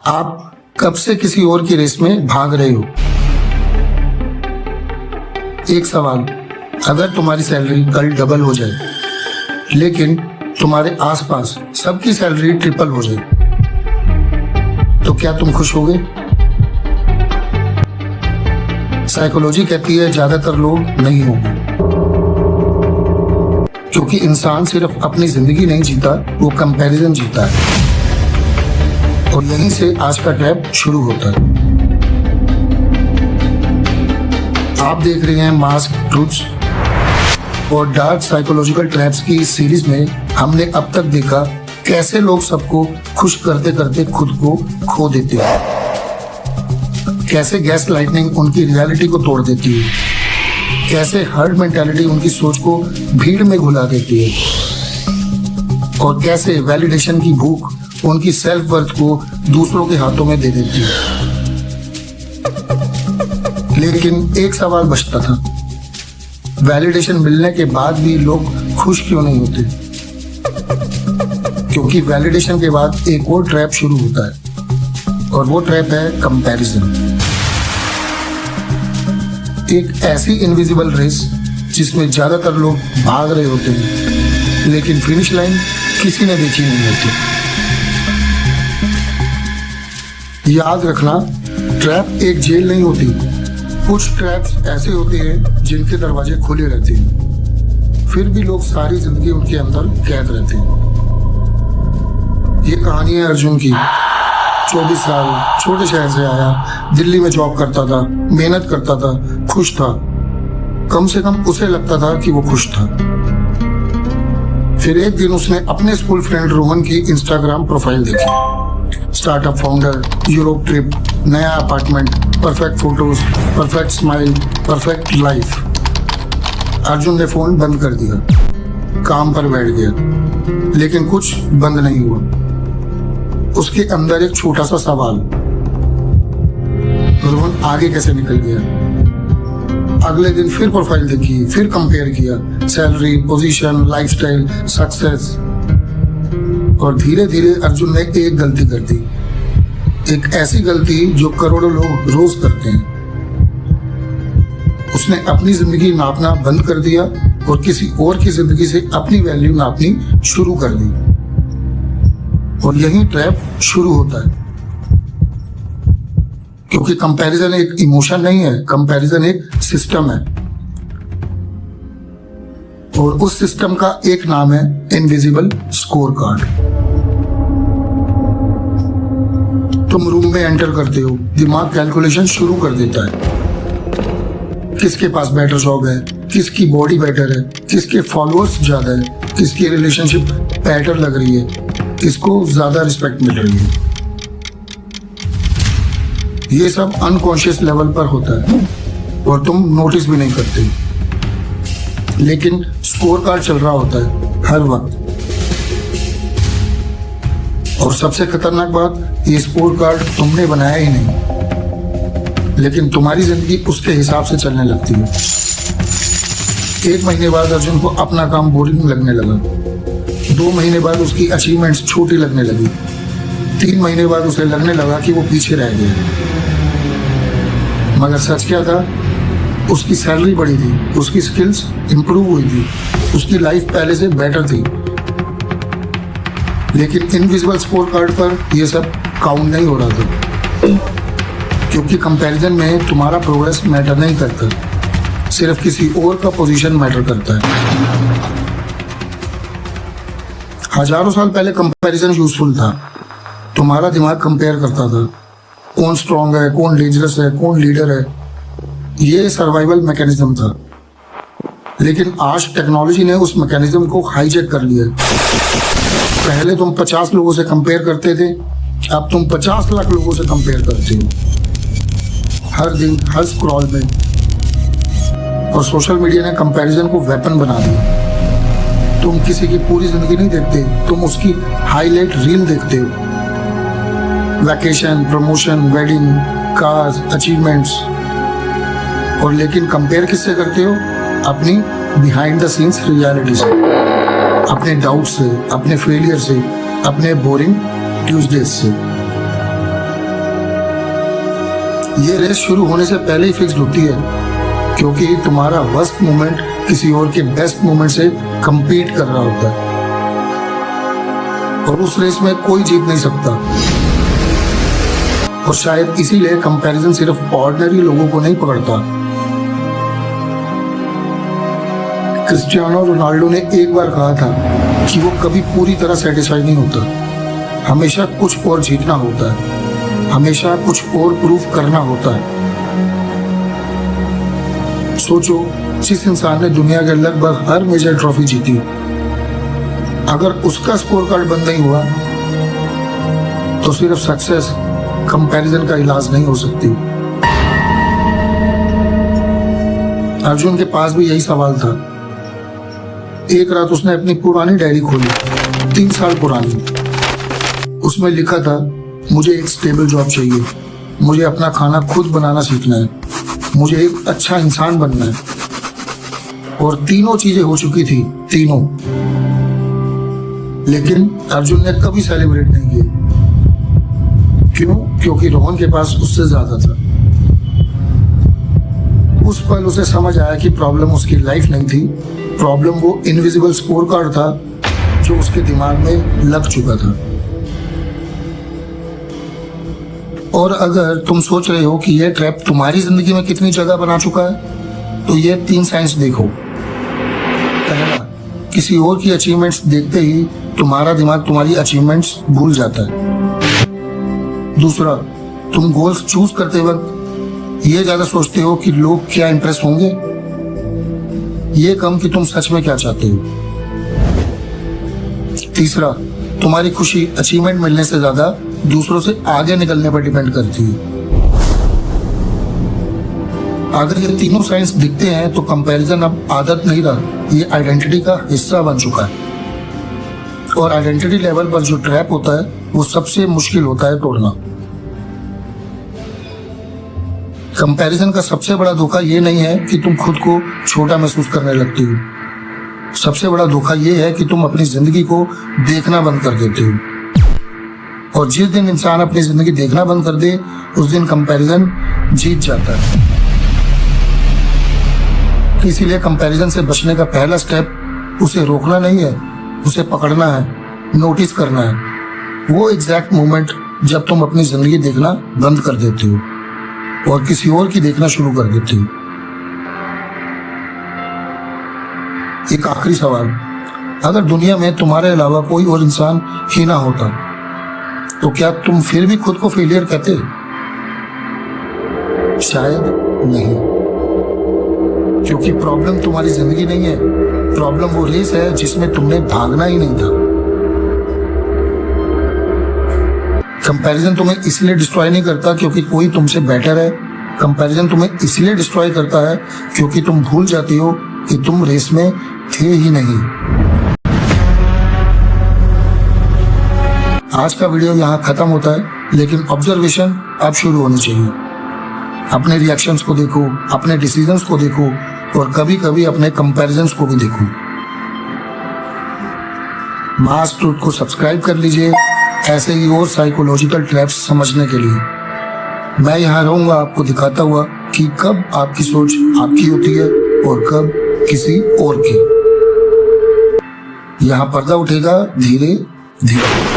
आप कब से किसी और की रेस में भाग रहे हो? एक सवाल, अगर तुम्हारी सैलरी कल डबल हो जाए लेकिन तुम्हारे आसपास सबकी सैलरी ट्रिपल हो जाए तो क्या तुम खुश होगे? साइकोलॉजी कहती है ज्यादातर लोग नहीं होंगे, क्योंकि इंसान सिर्फ अपनी जिंदगी नहीं जीता, वो कंपैरिजन जीता है। और यहीं से आज का ट्रैप शुरू होता है। आप देख रहे हैं मास्क ट्रूथ्स और डार्क साइकोलॉजिकल ट्रैप्स की इस सीरीज में हमने अब तक देखा कैसे लोग सबको खुश करते करते खुद को खो देते हैं, कैसे गैस लाइटनिंग उनकी रियलिटी को तोड़ देती है, कैसे हर्ड मेंटालिटी उनकी सोच को भीड़ में घुला देती है और कैसे वैलिडेशन की भूख उनकी सेल्फ वर्थ को दूसरों के हाथों में दे देती है। लेकिन एक सवाल बचता था, वैलिडेशन मिलने के बाद भी लोग खुश क्यों नहीं होते? क्योंकि वैलिडेशन के बाद एक और ट्रैप शुरू होता है और वो ट्रैप है कंपैरिजन। एक ऐसी इनविजिबल रेस जिसमें ज्यादातर लोग भाग रहे होते हैं लेकिन फिनिश लाइन किसी ने देखी नहीं होती। याद रखना, ट्रैप एक जेल नहीं होती। कुछ ट्रैप्स ऐसे होते हैं जिनके दरवाजे खुले रहते हैं, फिर भी लोग सारी जिंदगी उनके अंदर कैद रहते हैं। ये कहानी है अर्जुन की। 24 साल छोटे शहर से आया, दिल्ली में जॉब करता था, मेहनत करता था, खुश था। कम से कम उसे लगता था कि वो खुश था। फिर एक दिन उसने अपने स्कूल फ्रेंड रोहन की इंस्टाग्राम प्रोफाइल देखी। स्टार्टअप फाउंडर, यूरोप ट्रिप, नया apartment, perfect photos, perfect smile, perfect life. Arjun ने फोन बंद कर दिया, काम पर बैठ गया, लेकिन कुछ बंद नहीं हुआ। उसके अंदर एक छोटा सा सवाल, रोहन आगे कैसे निकल गया? अगले दिन फिर प्रोफाइल देखी, फिर कंपेयर किया, सैलरी, पोजीशन, लाइफस्टाइल, सक्सेस। और धीरे धीरे अर्जुन ने एक गलती कर दी, एक ऐसी गलती जो करोड़ों लोग रोज करते हैं। उसने अपनी जिंदगी नापना बंद कर दिया और किसी और की जिंदगी से अपनी वैल्यू नापनी शुरू कर दी। और यही ट्रैप शुरू होता है, क्योंकि कंपैरिजन एक इमोशन नहीं है, कंपैरिजन एक सिस्टम है। और उस सिस्टम का एक नाम है इनविजिबल स्कोर कार्ड। तुम रूम में एंटर करते हो, दिमाग कैलकुलेशन शुरू कर देता है। किसके पास बेटर जॉब है, किसकी बॉडी बेटर है, किसके फॉलोअर्स ज्यादा है, किसकी रिलेशनशिप बेटर लग रही है, किसको ज्यादा रिस्पेक्ट मिल रही है। ये सब अनकॉन्शियस लेवल पर होता है और तुम नोटिस भी नहीं करते, लेकिन स्कोर कार्ड चल रहा होता है हर वक्त। और सबसे खतरनाक बात, ये स्कोर कार्ड तुमने बनाया ही नहीं, लेकिन तुम्हारी जिंदगी उसके हिसाब से चलने लगती है। 1 महीने बाद अर्जुन को अपना काम बोरिंग लगने लगा। 2 महीने बाद उसकी अचीवमेंट्स छोटी लगने लगी। 3 महीने बाद उसे लगने लगा कि वो पीछे रह गया। मगर सच क्या था? उसकी सैलरी बढ़ी थी, उसकी स्किल्स इंप्रूव हुई थी, उसकी लाइफ पहले से बेटर थी। लेकिन इनविजिबल स्कोर कार्ड पर यह सब काउंट नहीं हो रहा था, क्योंकि कंपैरिजन में तुम्हारा प्रोग्रेस मैटर नहीं करता, सिर्फ किसी और का पोजीशन मैटर करता है। हजारों साल पहले कंपैरिजन यूजफुल था। तुम्हारा दिमाग कंपेयर करता था, कौन स्ट्रांग है, कौन डेंजरस है, कौन लीडर है। ये सर्वाइवल मैकेनिज्म था। लेकिन आज टेक्नोलॉजी ने उस मैकेनिज्म को हाईजैक कर लिया। पहले तुम 50 लोगों से कंपेयर करते थे, अब तुम 50 लाख लोगों से कंपेयर करते हो हर दिन, हर स्क्रॉल में। और सोशल मीडिया ने कंपैरिजन को वेपन बना दिया। तुम किसी की पूरी जिंदगी नहीं देखते, तुम उसकी हाईलाइट रील देखते हो। Vacation, promotion, wedding, cars, achievements. और लेकिन कंपेयर किससे करते हो? अपनी बिहाइंड द सीन्स रियलिटी से, अपने डाउट से, अपने फेलियर से, अपने बोरिंग ट्यूसडेज से। ये रेस शुरू होने से पहले ही फिक्स्ड होती है, क्योंकि तुम्हारा वर्स्ट मोमेंट किसी और के बेस्ट मोमेंट से compete कर रहा होता है, और उस रेस में कोई जीत नहीं सकता। और शायद इसीलिए कंपैरिजन सिर्फ ऑर्डिनरी लोगों को नहीं पकड़ता। क्रिस्टियानो रोनाल्डो ने एक बार कहा था कि वो कभी पूरी तरह सेटिस्फाई नहीं होता, हमेशा कुछ और जीतना होता है, हमेशा कुछ और प्रूफ करना होता है। सोचो, जिस इंसान ने दुनिया के लगभग हर मेजर ट्रॉफी जीती, अगर उसका स्कोर कार्ड बंद नहीं हुआ तो सिर्फ सक्सेस कंपैरिजन का इलाज नहीं हो सकती। अर्जुन के पास भी यही सवाल था। एक रात उसने अपनी पुरानी डायरी खोली, 3 साल पुरानी। उसमें लिखा था, मुझे एक स्टेबल जॉब चाहिए, मुझे अपना खाना खुद बनाना सीखना है, मुझे एक अच्छा इंसान बनना है। और तीनों चीजें हो चुकी थी, तीनों। लेकिन अर्जुन ने कभी सेलिब्रेट नहीं किया। क्यों? क्योंकि रोहन के पास उससे ज्यादा था। उस पल उसे समझ आया कि प्रॉब्लम उसकी लाइफ नहीं थी, प्रॉब्लम वो इनविजिबल स्कोर कार्ड था जो उसके दिमाग में लग चुका था। और अगर तुम सोच रहे हो कि यह ट्रैप तुम्हारी जिंदगी में कितनी जगह बना चुका है, तो ये 3 साइंस देखो। पहला, किसी और की अचीवमेंट्स देखते ही तुम्हारा दिमाग तुम्हारी अचीवमेंट्स भूल जाता है। दूसरा, तुम गोल्स चूज करते वक्त ये ज्यादा सोचते हो कि लोग क्या इंप्रेस होंगे, ये कम कि तुम सच में क्या चाहते हो। तीसरा, तुम्हारी खुशी अचीवमेंट मिलने से ज्यादा दूसरों से आगे निकलने पर डिपेंड करती है। अगर ये तीनों साइंस दिखते हैं तो कंपैरिजन अब आदत नहीं रहा, ये आइडेंटिटी का हिस्सा बन चुका है। और आइडेंटिटी लेवल पर जो ट्रैप होता है वो सबसे मुश्किल होता है तोड़ना। कंपैरिजन का सबसे बड़ा धोखा ये नहीं है कि तुम खुद को छोटा महसूस करने लगती हो, सबसे बड़ा धोखा ये है कि तुम अपनी जिंदगी को देखना बंद कर देते हो। और जिस दिन इंसान अपनी जिंदगी देखना बंद कर दे, उस दिन कंपैरिजन जीत जाता है। इसीलिए कंपैरिजन से बचने का पहला स्टेप उसे रोकना नहीं है, उसे पकड़ना है, नोटिस करना है। वो एग्जैक्ट मोमेंट जब तुम अपनी जिंदगी देखना बंद कर देते हो और किसी और की देखना शुरू कर देते हो। एक आखिरी सवाल, अगर दुनिया में तुम्हारे अलावा कोई और इंसान ही ना होता, तो क्या तुम फिर भी खुद को फेलियर कहते? शायद नहीं, क्योंकि प्रॉब्लम तुम्हारी जिंदगी नहीं है, प्रॉब्लम वो रेस है जिसमें तुमने भागना ही नहीं था। कंपैरिजन तुम्हें इसलिए डिस्ट्रॉय नहीं करता क्योंकि कोई तुमसे बेटर है, कंपैरिजन तुम्हें इसलिए डिस्ट्रॉय करता है क्योंकि तुम भूल जाती हो कि तुम रेस में थे ही नहीं। आज का वीडियो यहाँ खत्म होता है, लेकिन ऑब्जर्वेशन अब शुरू होनी चाहिए। अपने रिएक्शंस को देखो, अपने डिसीजंस को देखो और कभी कभी अपने कंपैरिजंस को भी देखो। मास ट्रूथ को सब्सक्राइब कर लीजिए ऐसे ही और साइकोलॉजिकल ट्रैप्स समझने के लिए। मैं यहाँ रहूंगा आपको दिखाता हुआ कि कब आपकी सोच आपकी होती है और कब किसी और की। यहाँ पर्दा उठेगा धीरे धीरे।